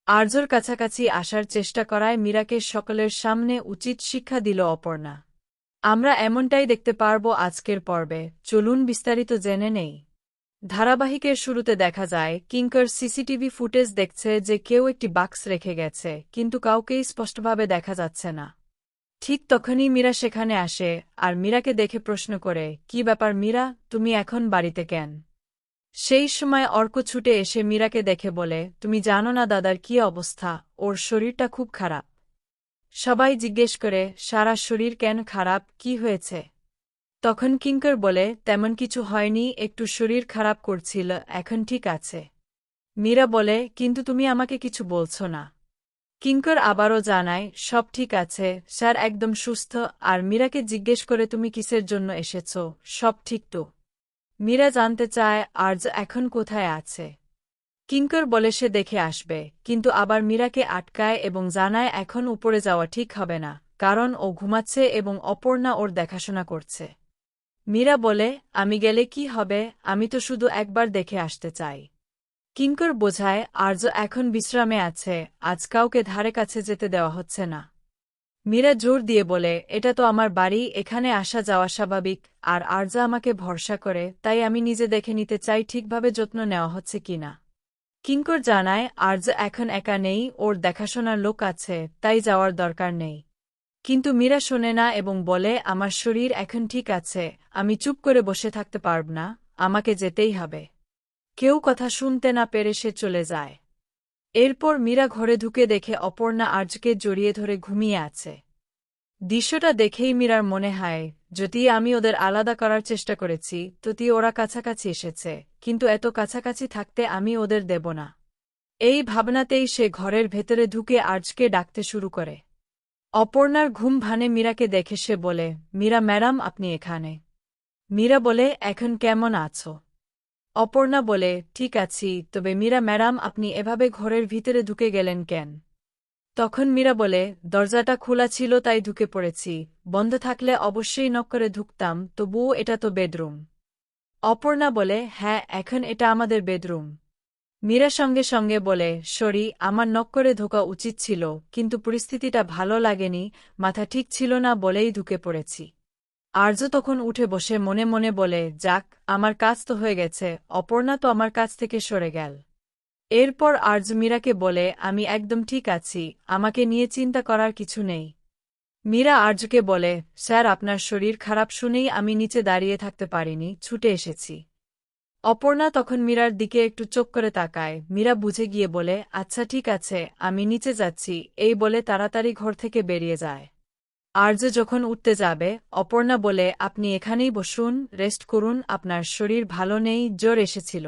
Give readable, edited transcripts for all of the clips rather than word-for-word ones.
আর্যর কাছাকাছি আসার চেষ্টা করায় মীরাকে সকলের সামনে উচিত শিক্ষা দিল অপর্ণা। আমরা এমনটাই দেখতে পারব আজকের পর্বে। চলুন বিস্তারিত জেনে নেই। ধারাবাহিকের শুরুতে দেখা যায় কিঙ্কর সিসিটিভি ফুটেজ দেখছে যে কেউ একটি বাক্স রেখে গেছে, কিন্তু কাউকেই স্পষ্টভাবে দেখা যাচ্ছে না। ঠিক তখনই মীরা সেখানে আসে আর মীরাকে দেখে প্রশ্ন করে, কি ব্যাপার মীরা, তুমি এখন বাড়িতে কেন? সেই সময় অর্ক ছুটে এসে মীরাকে দেখে বলে, তুমি জানো না দাদার কি অবস্থা, ওর শরীরটা খুব খারাপ। সবাই জিজ্ঞেস করে, সারা শরীর কেন খারাপ, কি হয়েছে? তখন কিঙ্কর বলে, তেমন কিছু হয়নি, একটু শরীর খারাপ করছিল, এখন ঠিক আছে। মীরা বলে, কিন্তু তুমি আমাকে কিছু বলছো না। কিঙ্কর আবারও জানায়, সব ঠিক আছে স্যার, একদম সুস্থ। আর মীরাকে জিজ্ঞেস করে, তুমি কিসের জন্য এসেছ, সব ঠিক তো? মীরা জানতে চায় আর্য এখন কোথায় আছে। কিঙ্কর বলে সে দেখে আসবে, কিন্তু আবার মীরাকে আটকায় এবং জানায় এখন উপরে যাওয়া ঠিক হবে না, কারণ ও ঘুমাচ্ছে এবং অপর্ণা ওর দেখাশোনা করছে। মীরা বলে, আমি গেলে কি হবে, আমি তো শুধু একবার দেখে আসতে চাই। কিঙ্কর বোঝায় আর্য এখন বিশ্রামে আছে, আজ কাউকে ধারে কাছে যেতে দেওয়া হচ্ছে না। মীরা জোর দিয়ে বলে, এটা তো আমার বাড়ি, এখানে আসা যাওয়া স্বাভাবিক, আর আর্য আমাকে ভরসা করে, তাই আমি নিজে দেখে নিতে চাই ঠিকভাবে যত্ন নেওয়া হচ্ছে কিনা। কিঙ্কর জানায় আর্য এখন একা নেই, ওর দেখাশোনার লোক আছে, তাই যাওয়ার দরকার নেই। কিন্তু মীরা শোনে না এবং বলে, আমার শরীর এখন ঠিক আছে, আমি চুপ করে বসে থাকতে পারব না, আমাকে যেতেই হবে। কেউ কথা শুনতে না পেরে সে চলে যায়। এরপর মীরা ঘরে ঢুকে দেখে অপর্ণা আর্যকে জড়িয়ে ধরে ঘুমিয়ে আছে। দৃশ্যটা দেখেই মীরার মনে হয়, যদি আমি ওদের আলাদা করার চেষ্টা করেছি ততি ওরা কাছাকাছি এসেছে, কিন্তু এত কাছাকাছি থাকতে আমি ওদের দেব না। এই ভাবনাতেই সে ঘরের ভেতরে ঢুকে আর্যকে ডাকতে শুরু করে। অপর্ণার ঘুম ভানে মীরাকে দেখে সে বলে, মীরা ম্যাডাম, আপনি এখানে? মীরা বলে, এখন কেমন আছো? অপর্ণা বলে, ঠিক আছি, তবে মীরা ম্যাডাম, আপনি এভাবে ঘরের ভিতরে ঢুকে গেলেন কেন? তখন মীরা বলে, দরজাটা খোলা ছিল তাই ঢুকে পড়েছি, বন্ধ থাকলে অবশ্যই নক করে ঢুকতাম, তবুও এটা তো বেডরুম। অপর্ণা বলে, হ্যাঁ, এখন এটা আমাদের বেডরুম। মীরা সঙ্গে সঙ্গে বলে, সরি, আমার নক করে ঢোকা উচিত ছিল, কিন্তু পরিস্থিতিটা ভালো লাগেনি, মাথা ঠিক ছিল না বলেই ঢুকে পড়েছি। আর্য তখন উঠে বসে মনে মনে বলে, যাক, আমার কাজ তো হয়ে গেছে, অপর্ণা তো আমার কাছ থেকে সরে গেল। এরপর আর্য মীরাকে বলে, আমি একদম ঠিক আছি, আমাকে নিয়ে চিন্তা করার কিছু নেই। মীরা আর্যকে বলে, স্যার, আপনার শরীর খারাপ শুনেই আমি নিচে দাঁড়িয়ে থাকতে পারিনি, ছুটে এসেছি। অপর্ণা তখন মীরার দিকে একটু চোখ করে তাকায়। মীরা বুঝে গিয়ে বলে, আচ্ছা ঠিক আছে, আমি নিচে যাচ্ছি, এই বলে তাড়াতাড়ি ঘর থেকে বেরিয়ে যায়। আর্য যখন উঠতে যাবে, অপর্ণা বলে, আপনি এখানেই বসুন, রেস্ট করুন, আপনার শরীর ভালো নেই, জ্বর এসেছিল।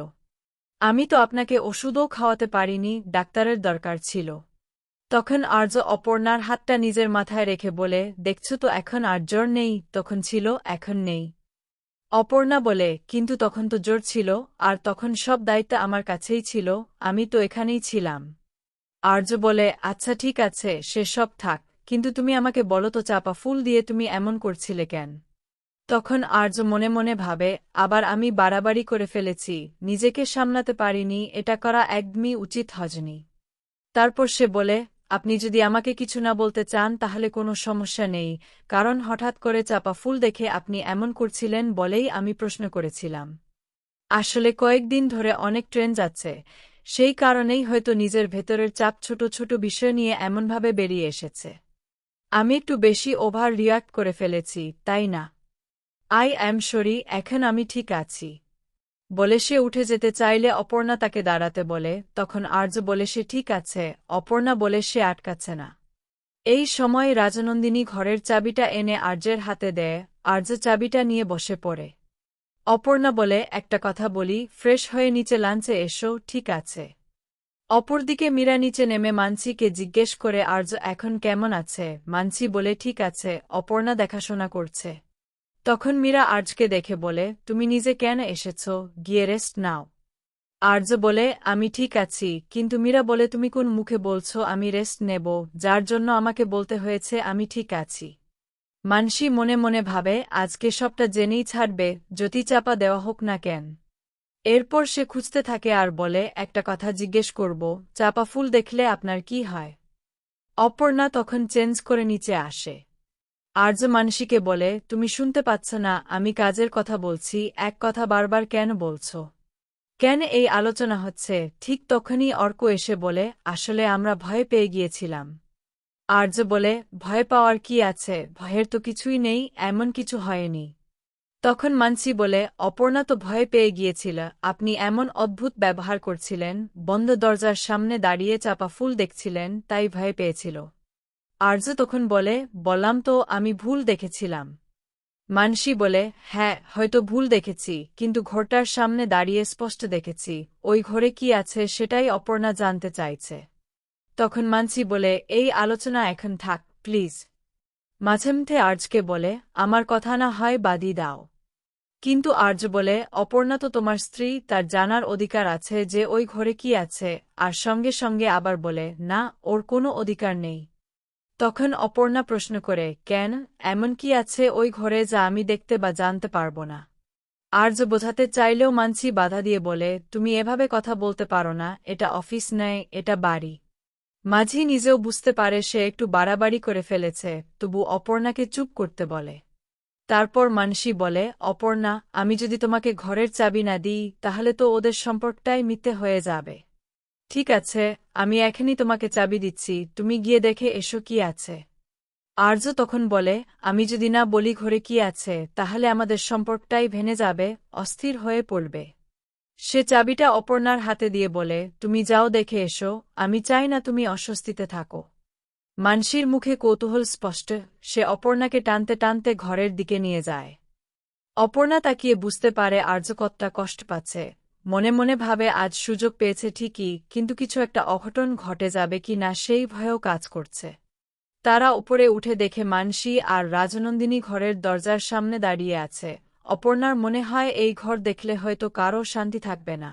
আমি তো আপনাকে ওষুধও খাওয়াতে পারিনি, ডাক্তারের দরকার ছিল। তখন আর্য অপর্ণার হাতটা নিজের মাথায় রেখে বলে, দেখছো তো এখন আর জ্বর নেই, তখন ছিল, এখন নেই। অপর্ণা বলে, কিন্তু তখন তো জ্বর ছিল, আর তখন সব দায়িত্ব আমার কাছেই ছিল, আমি তো এখানেই ছিলাম। আর্য বলে, আচ্ছা ঠিক আছে, সে সব থাক, কিন্তু তুমি আমাকে বলো তো চাপা ফুল দিয়ে তুমি এমন করছিলে কেন? তখন আর্য মনে মনে ভাবে, আবার আমি বাড়াবাড়ি করে ফেলেছি, নিজেকে সামলাতে পারিনি, এটা করা একদমই উচিত হয়নি। তারপর সে বলে, আপনি যদি আমাকে কিছু না বলতে চান তাহলে কোনো সমস্যা নেই, কারণ হঠাৎ করে চাপা ফুল দেখে আপনি এমন করছিলেন বলেই আমি প্রশ্ন করেছিলাম। আসলে কয়েকদিন ধরে অনেক ট্রেন যাচ্ছে, সেই কারণেই হয়তো নিজের ভেতরের চাপ ছোট ছোট বিষয় নিয়ে এমনভাবে বেরিয়ে এসেছে। আমি একটু বেশি ওভার রিয়াক্ট করে ফেলেছি, তাই না? আই অ্যাম সরি, এখন আমি ঠিক আছি। বলে সে উঠে যেতে চাইলে অপর্ণা তাকে দাঁড়াতে বলে, তখন আর্য বলে সে ঠিক আছে, অপর্ণা বলে সে আটকাচ্ছে না। এই সময় রাজনন্দিনী ঘরের চাবিটা এনে আর্যের হাতে দেয়, আর্য চাবিটা নিয়ে বসে পড়ে। অপর্ণা বলে, একটা কথা বলি, ফ্রেশ হয়ে নিচে লাঞ্চে এসো, ঠিক আছে? অপরদিকে মীরা নিচে নেমে মানসিকে জিজ্ঞেস করে আর্য এখন কেমন আছে। মানসি বলে, ঠিক আছে, অপর্ণা দেখাশোনা করছে। তখন মীরা আর্যকে দেখে বলে, তুমি নিজে কেন এসেছ, গিয়ে রেস্ট নাও। আর্য বলে, আমি ঠিক আছি, কিন্তু মীরা বলে, তুমি কোন মুখে বলছো আমি রেস্ট নেব, যার জন্য আমাকে বলতে হয়েছে আমি ঠিক আছি। মানসি মনে মনে ভাবে, আজকে সবটা জেনেই ছাড়বে, যদি চাপা দেওয়া হোক না কেন। এরপর সে খুঁজতে থাকে আর বলে, একটা কথা জিজ্ঞেস করব, চাপা ফুল দেখলে আপনার কি হয়? অপর্ণা তখন চেঞ্জ করে নিচে আসে। আর্য মানসীকে বলে, তুমি শুনতে পাচ্ছ না আমি কাজের কথা বলছি, এক কথা বারবার কেন বলছ? কেন এই আলোচনা হচ্ছে? ঠিক তখনই অর্ক এসে বলে, আসলে আমরা ভয় পেয়ে গিয়েছিলাম। আর্য বলে, ভয় পাওয়ার কি আছে, ভয়ের তো কিছুই নেই, এমন কিছু হয়নি। তখন মানসি বলে, অপর্ণা তো ভয় পেয়ে গিয়েছিল, আপনি এমন অদ্ভুত ব্যবহার করছিলেন, বন্ধ দরজার সামনে দাঁড়িয়ে চাপা ফুল দেখছিলেন, তাই ভয় পেয়েছিল। আর্য তখন বলে, বললাম তো আমি ভুল দেখেছিলাম। মানসি বলে, হ্যাঁ হয়তো ভুল দেখেছি, কিন্তু ঘরটার সামনে দাঁড়িয়ে স্পষ্ট দেখেছি, ওই ঘরে কি আছে সেটাই অপর্ণা জানতে চাইছে। তখন মানসি বলে, এই আলোচনা এখন থাক প্লিজ। মাঝেমধ্যে আর্যকে বলে, আমার কথা না হয় বাদই দাও। কিন্তু আর্য বলে, অপর্ণা তো তোমার স্ত্রী, তার জানার অধিকার আছে যে ওই ঘরে কি আছে, আর সঙ্গে সঙ্গে আবার বলে, না ওর কোনো অধিকার নেই। তখন অপর্ণা প্রশ্ন করে, কেন, এমন কি আছে ওই ঘরে যা আমি দেখতে বা জানতে পারব না? আর্য বোঝাতে চাইলেও মানসি বাধা দিয়ে বলে, তুমি এভাবে কথা বলতে পারো না, এটা অফিস নয়, এটা বাড়ি। মাঝি নিজেও বুঝতে পারে সে একটু বাড়াবাড়ি করে ফেলেছে, তবু অপর্ণাকে চুপ করতে বলে। তারপর মানসী বলে, অপর্ণা, আমি যদি তোমাকে ঘরের চাবি না দিই তাহলে তো ওদের সম্পর্কটাই মিথ্যে হয়ে যাবে। ঠিক আছে, আমি এখনই তোমাকে চাবি দিচ্ছি, তুমি গিয়ে দেখে এসো কি আছে। আর্য তখন বলে, আমি যদি না বলি ঘরে কি আছে তাহলে আমাদের সম্পর্কটাই ভেঙে যাবে, অস্থির হয়ে পড়বে। সে চাবিটা অপর্ণার হাতে দিয়ে বলে, তুমি যাও দেখে এসো, আমি চাই না তুমি অস্বস্তিতে থাকো। মানসীর মুখে কৌতূহল স্পষ্ট, সে অপর্ণাকে টানতে টানতে ঘরের দিকে নিয়ে যায়। অপর্ণা তাকিয়ে বুঝতে পারে আর্য কতটা কষ্ট পাচ্ছে, মনে মনে ভাবে আজ সুযোগ পেয়েছে ঠিকই, কিন্তু কিছু একটা অঘটন ঘটে যাবে কি না সেই ভয়েও কাজ করছে। তারা উপরে উঠে দেখে মানসী আর রাজনন্দিনী ঘরের দরজার সামনে দাঁড়িয়ে আছে। অপর্ণার মনে হয় এই ঘর দেখলে হয়তো কারও শান্তি থাকবে না।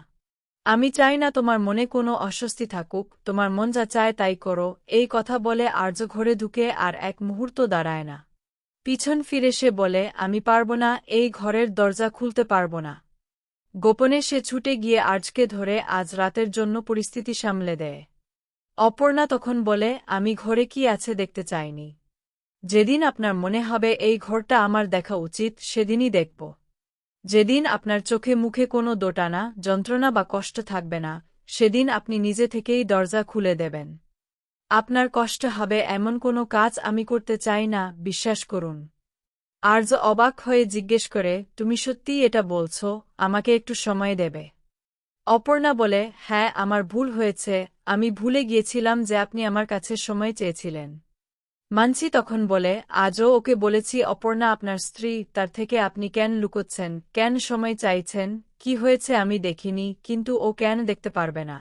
আমি চাই না তোমার মনে কোনো অস্বস্তি থাকুক, তোমার মন যা চায় তাই করো, এই কথা বলে আর্য ঘরে ঢুকে আর এক মুহূর্ত দাঁড়ায় না। পিছন ফিরে সে বলে, আমি পারব না, এই ঘরের দরজা খুলতে পারব না। গোপনে সে ছুটে গিয়ে আর্যকে ধরে আজ রাতের জন্য পরিস্থিতি সামলে দেয়। অপর্ণা তখন বলে, আমি ঘরে কি আছে দেখতে চাইনি। যেদিন আপনার মনে হবে এই ঘরটা আমার দেখা উচিত সেদিনই দেখব। যেদিন আপনার চোখে মুখে কোনো দোটানা, যন্ত্রণা বা কষ্ট থাকবে না, সেদিন আপনি নিজে থেকেই দরজা খুলে দেবেন। আপনার কষ্ট হবে এমন কোনো কাজ আমি করতে চাই না, বিশ্বাস করুন। আর্য অবাক হয়ে জিজ্ঞেস করে, তুমি সত্যিই এটা বলছ, আমাকে একটু সময় দেবে? অপর্ণা বলে, হ্যাঁ আমার ভুল হয়েছে, আমি ভুলে গিয়েছিলাম যে আপনি আমার কাছে সময় চেয়েছিলেন। মানসি তখন বলে, আজও ওকে বলেছি অপর্ণা আপনার স্ত্রী, তার থেকে আপনি কেন লুকোচ্ছেন, কেন সময় চাইছেন, কি হয়েছে আমি দেখিনি, কিন্তু ও কেন দেখতে পারবে না?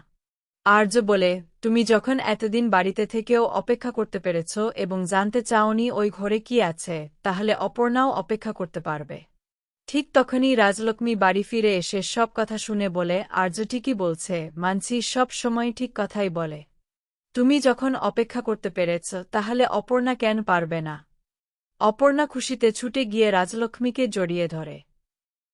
আর্য বলে, তুমি যখন এতদিন বাড়িতে থেকেও অপেক্ষা করতে পেরেছ এবং জানতে চাওনি ওই ঘরে কি আছে, তাহলে অপর্ণাও অপেক্ষা করতে পারবে। ঠিক তখনই রাজলক্ষ্মী বাড়ি ফিরে এসে সব কথা শুনে বলে, আর্য ঠিকই বলছে, মানসি সব সময় ঠিক কথাই বলে। তুমি যখন অপেক্ষা করতে পেরেছ তাহলে অপর্ণা কেন পারবে না? অপর্ণা খুশিতে ছুটে গিয়ে রাজলক্ষ্মীকে জড়িয়ে ধরে।